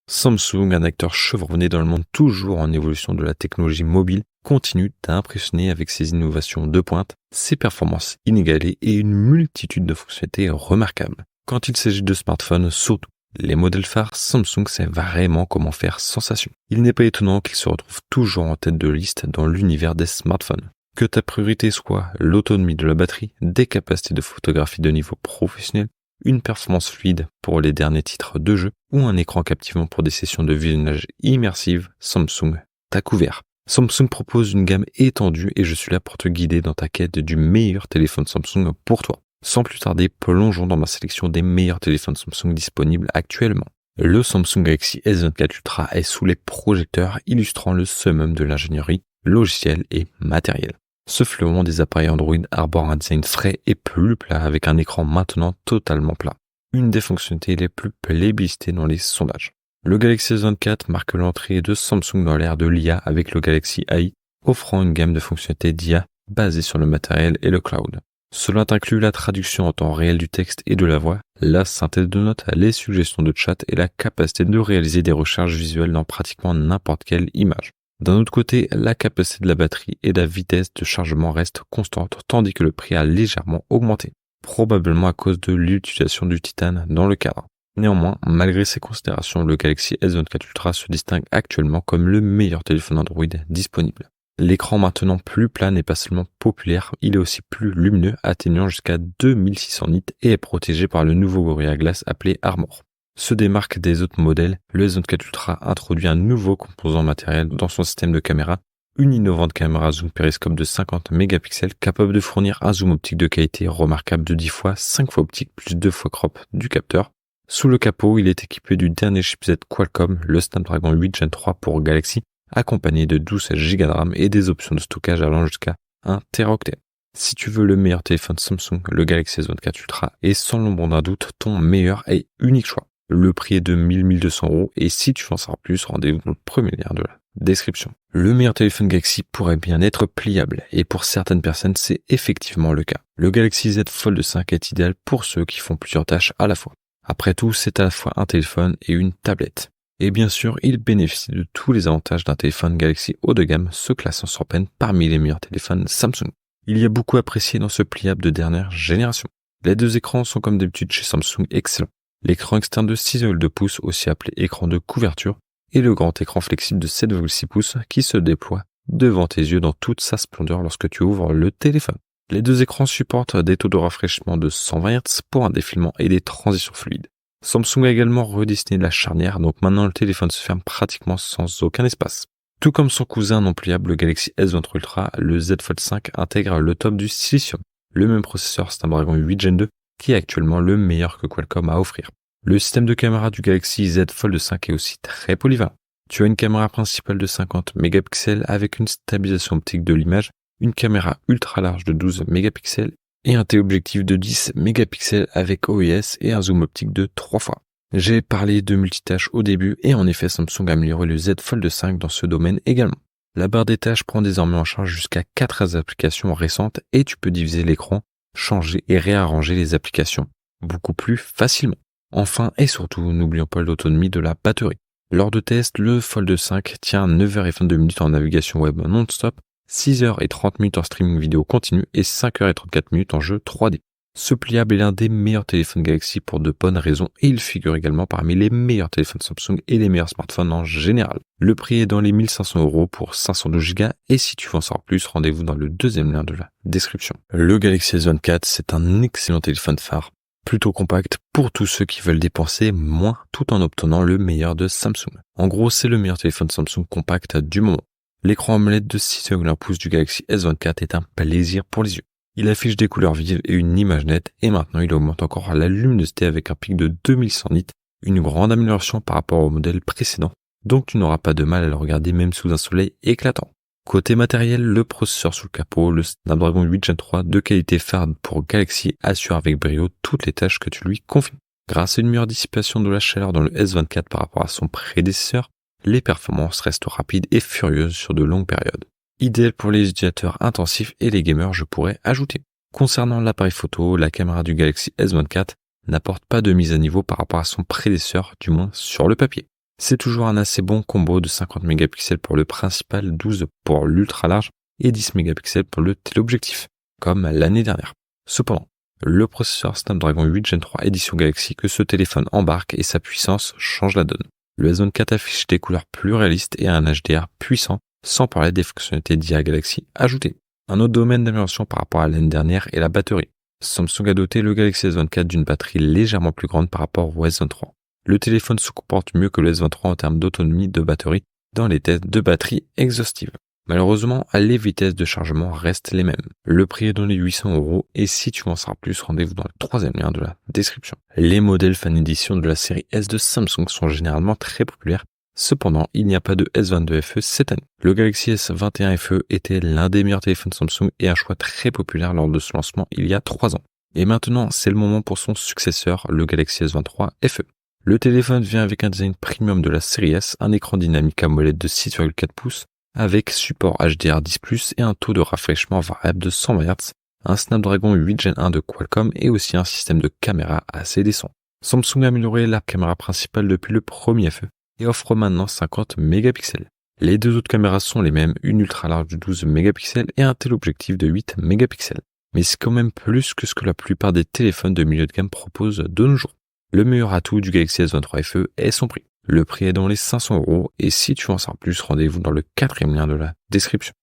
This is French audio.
Samsung, un acteur chevronné dans le monde toujours en évolution de la technologie mobile, continue d'impressionner avec ses innovations de pointe, ses performances inégalées et une multitude de fonctionnalités remarquables. Quand il s'agit de smartphones, surtout, les modèles phares, Samsung sait vraiment comment faire sensation. Il n'est pas étonnant qu'il se retrouve toujours en tête de liste dans l'univers des smartphones. Que ta priorité soit l'autonomie de la batterie, des capacités de photographie de niveau professionnel, une performance fluide pour les derniers titres de jeu ou un écran captivant pour des sessions de visionnage immersives, Samsung t'a couvert. Samsung propose une gamme étendue et je suis là pour te guider dans ta quête du meilleur téléphone Samsung pour toi. Sans plus tarder, plongeons dans ma sélection des meilleurs téléphones Samsung disponibles actuellement. Le Samsung Galaxy S24 Ultra est sous les projecteurs illustrant le summum de l'ingénierie, logicielle et matérielle. Ce fleuron des appareils Android arbore un design frais et plus plat avec un écran maintenant totalement plat. Une des fonctionnalités les plus plébiscitées dans les sondages. Le Galaxy S24 marque l'entrée de Samsung dans l'ère de l'IA avec le Galaxy AI, offrant une gamme de fonctionnalités d'IA basée sur le matériel et le cloud. Cela inclut la traduction en temps réel du texte et de la voix, la synthèse de notes, les suggestions de chat et la capacité de réaliser des recherches visuelles dans pratiquement n'importe quelle image. D'un autre côté, la capacité de la batterie et la vitesse de chargement restent constantes, tandis que le prix a légèrement augmenté, probablement à cause de l'utilisation du titane dans le cadre. Néanmoins, malgré ces considérations, le Galaxy S24 Ultra se distingue actuellement comme le meilleur téléphone Android disponible. L'écran maintenant plus plat n'est pas seulement populaire, il est aussi plus lumineux, atteignant jusqu'à 2600 nits et est protégé par le nouveau Gorilla Glass appelé Armor. Se démarque des autres modèles, le S24 Ultra introduit un nouveau composant matériel dans son système de caméra, une innovante caméra zoom périscope de 50 mégapixels capable de fournir un zoom optique de qualité remarquable de 10 fois, 5 fois optique plus 2 fois crop du capteur. Sous le capot, il est équipé du dernier chipset Qualcomm, le Snapdragon 8 Gen 3 pour Galaxy, accompagné de 12 Go de RAM et des options de stockage allant jusqu'à 1 Teraoctet. Si tu veux le meilleur téléphone Samsung, le Galaxy S24 Ultra est sans l'ombre d'un doute ton meilleur et unique choix. Le prix est de 1200 € et si tu veux en savoir plus, rendez-vous dans le premier lien de la description. Le meilleur téléphone Galaxy pourrait bien être pliable et pour certaines personnes, c'est effectivement le cas. Le Galaxy Z Fold 5 est idéal pour ceux qui font plusieurs tâches à la fois. Après tout, c'est à la fois un téléphone et une tablette. Et bien sûr, il bénéficie de tous les avantages d'un téléphone Galaxy haut de gamme, se classant sans peine parmi les meilleurs téléphones Samsung. Il y a beaucoup apprécié dans ce pliable de dernière génération. Les deux écrans sont comme d'habitude chez Samsung excellents. L'écran externe de 6,2 pouces, aussi appelé écran de couverture, et le grand écran flexible de 7,6 pouces qui se déploie devant tes yeux dans toute sa splendeur lorsque tu ouvres le téléphone. Les deux écrans supportent des taux de rafraîchissement de 120 Hz pour un défilement et des transitions fluides. Samsung a également redessiné la charnière, donc maintenant le téléphone se ferme pratiquement sans aucun espace. Tout comme son cousin non pliable, le Galaxy S23 Ultra, le Z Fold 5 intègre le top du silicium, le même processeur Snapdragon 8 Gen 2, qui est actuellement le meilleur que Qualcomm a à offrir. Le système de caméra du Galaxy Z Fold 5 est aussi très polyvalent. Tu as une caméra principale de 50 mégapixels avec une stabilisation optique de l'image, une caméra ultra large de 12 mégapixels et un téléobjectif de 10 mégapixels avec OIS et un zoom optique de 3 fois. J'ai parlé de multitâches au début et en effet Samsung a amélioré le Z Fold 5 dans ce domaine également. La barre des tâches prend désormais en charge jusqu'à 4 applications récentes et tu peux diviser l'écran, changer et réarranger les applications beaucoup plus facilement. Enfin et surtout, n'oublions pas l'autonomie de la batterie. Lors de tests, le Fold 5 tient 9h22 en navigation web non-stop, 6h30 en streaming vidéo continu et 5h34 en jeu 3D. Ce pliable est l'un des meilleurs téléphones Galaxy pour de bonnes raisons et il figure également parmi les meilleurs téléphones Samsung et les meilleurs smartphones en général. Le prix est dans les 1500 € pour 512 Go et si tu veux en savoir plus, rendez-vous dans le deuxième lien de la description. Le Galaxy S24, c'est un excellent téléphone phare, plutôt compact pour tous ceux qui veulent dépenser moins tout en obtenant le meilleur de Samsung. En gros, c'est le meilleur téléphone Samsung compact du moment. L'écran AMOLED de 6,1 pouces du Galaxy S24 est un plaisir pour les yeux. Il affiche des couleurs vives et une image nette et maintenant il augmente encore la luminosité avec un pic de 2100 nits, une grande amélioration par rapport au modèle précédent, donc tu n'auras pas de mal à le regarder même sous un soleil éclatant. Côté matériel, le processeur sous le capot, le Snapdragon 8 Gen 3 de qualité phare pour Galaxy assure avec brio toutes les tâches que tu lui confies. Grâce à une meilleure dissipation de la chaleur dans le S24 par rapport à son prédécesseur, les performances restent rapides et furieuses sur de longues périodes. Idéal pour les utilisateurs intensifs et les gamers, je pourrais ajouter. Concernant l'appareil photo, la caméra du Galaxy S24 n'apporte pas de mise à niveau par rapport à son prédécesseur, du moins sur le papier. C'est toujours un assez bon combo de 50 mégapixels pour le principal, 12 pour l'ultra large et 10 mégapixels pour le téléobjectif, comme l'année dernière. Cependant, le processeur Snapdragon 8 Gen 3 édition Galaxy que ce téléphone embarque et sa puissance change la donne. Le S24 affiche des couleurs plus réalistes et un HDR puissant, sans parler des fonctionnalités d'IA Galaxy ajoutées. Un autre domaine d'amélioration par rapport à l'année dernière est la batterie. Samsung a doté le Galaxy S24 d'une batterie légèrement plus grande par rapport au S23. Le téléphone se comporte mieux que le S23 en termes d'autonomie de batterie dans les tests de batterie exhaustive. Malheureusement, les vitesses de chargement restent les mêmes. Le prix est dans les 800 € et si tu veux en savoir plus, rendez-vous dans le troisième lien de la description. Les modèles Fan Edition de la série S de Samsung sont généralement très populaires. Cependant, il n'y a pas de S22 FE cette année. Le Galaxy S21 FE était l'un des meilleurs téléphones Samsung et un choix très populaire lors de son lancement il y a 3 ans. Et maintenant, c'est le moment pour son successeur, le Galaxy S23 FE. Le téléphone vient avec un design premium de la série S, un écran dynamique AMOLED de 6,4 pouces, avec support HDR10+, et un taux de rafraîchissement variable de 120 Hz, un Snapdragon 8 Gen 1 de Qualcomm et aussi un système de caméra assez décent. Samsung a amélioré la caméra principale depuis le premier FE et offre maintenant 50 mégapixels. Les deux autres caméras sont les mêmes, une ultra large de 12 mégapixels et un téléobjectif de 8 mégapixels. Mais c'est quand même plus que ce que la plupart des téléphones de milieu de gamme proposent de nos jours. Le meilleur atout du Galaxy S23 FE est son prix. Le prix est dans les 500 € et si tu veux en savoir plus, rendez-vous dans le quatrième lien de la description.